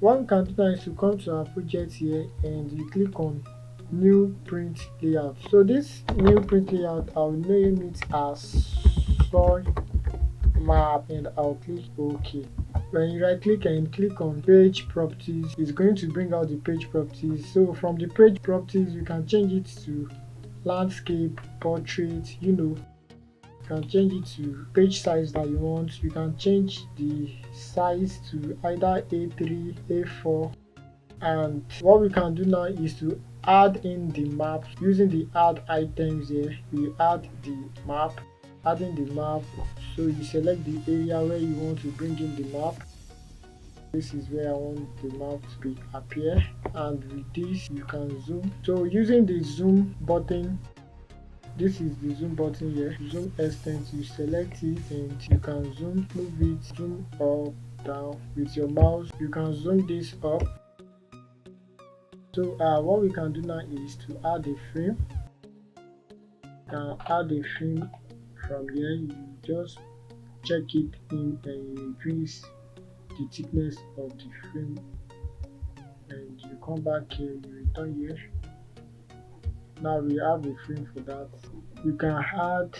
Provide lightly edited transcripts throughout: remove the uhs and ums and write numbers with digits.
what we can do now is to come to our project here and you click on new print layout. So this new print layout, I'll name it as soil map and I'll click OK. When you right click and click on page properties, it's going to bring out the page properties. So from the page properties you can change it to landscape, portrait, you can change it to page size that you want. You can change the size to either A3, A4, and what we can do now is to add in the map using the add items here. We add the map, adding the map. So you select the area where you want to bring in the map. This is where I want the map to be appear, and with this you can zoom. So using the zoom button, this is the zoom button here, zoom extent, you select it and you can zoom, move it, zoom up, down with your mouse. You can zoom this up. So what we can do now is to add a frame. You can add a frame from here. You just check it in and you increase the thickness of the frame and you come back here, you return here. Now we have a frame for that. You can add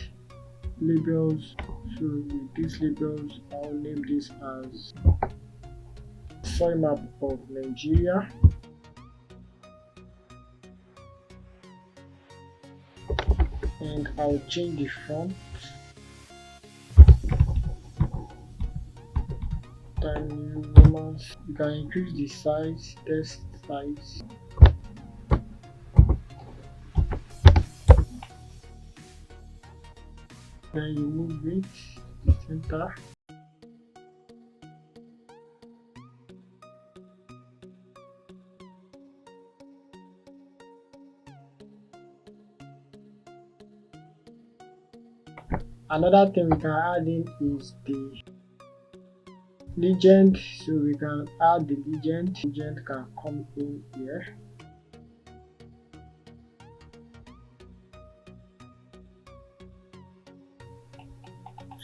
labels. So with these labels, I'll name this as soil map of Nigeria. And I'll change the font, Time New Romans. You can increase the size, text size. Then you move it to the center. Another thing we can add in is the legend. So we can add the legend. Legend can come in here.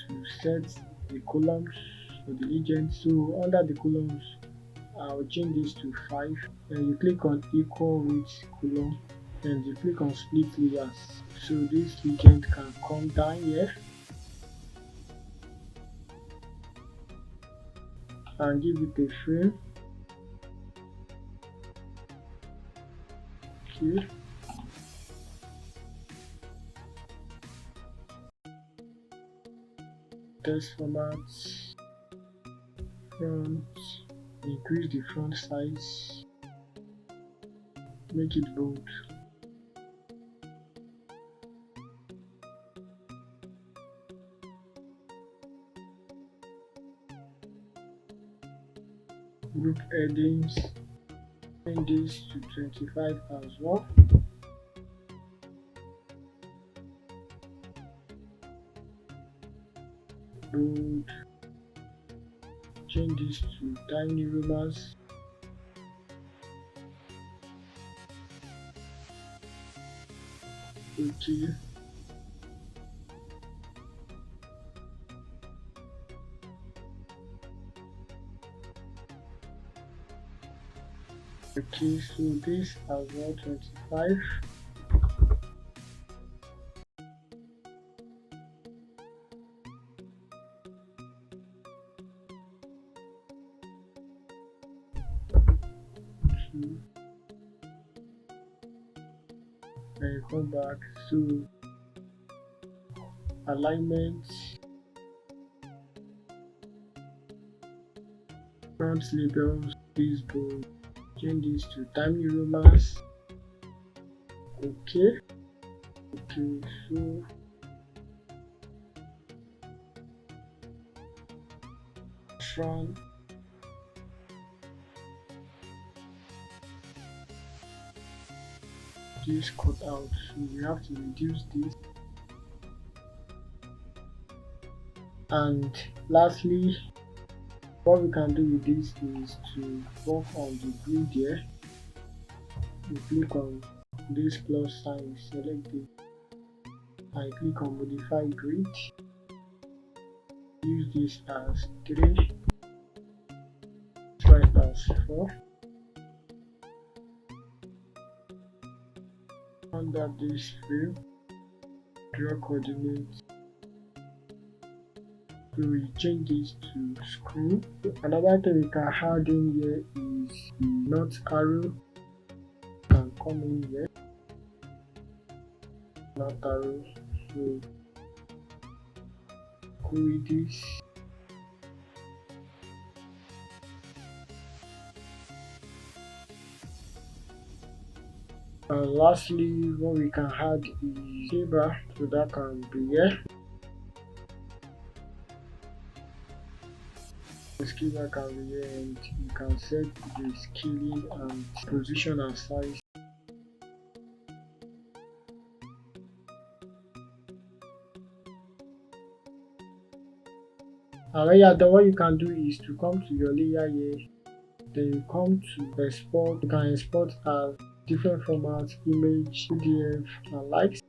To set the columns for the legend. So under the columns, I'll change this to 5. Then you click on equal with column and you click on split layers. So this legend can come down here and give it a frame. Okay. Text format, front, increase the font size, make it bold. Group headings, change this to 25 as well. Bold, change this to tiny romans. Okay. Okay, so this as well 25. And come back. So alignment, front labels, this bold, change this to Time New Romans. Okay. So front, this cut out, so we have to reduce this. And lastly, what we can do with this is to work on the grid here. You click on this plus sign, select it, and click on modify grid. Use this as 3. Try now. transfer. Under this field, draw coordinates. We will change this to screw. Another thing we can add in here is the north arrow. Can come in here. North arrow. So with this. And lastly, what we can add is zebra, so that can be here. The schema can be here, and you can set the scaling and position and size. And when you are done, what you can do is to come to your layer here, then you come to export. You can export as different formats, image, PDF, and likes.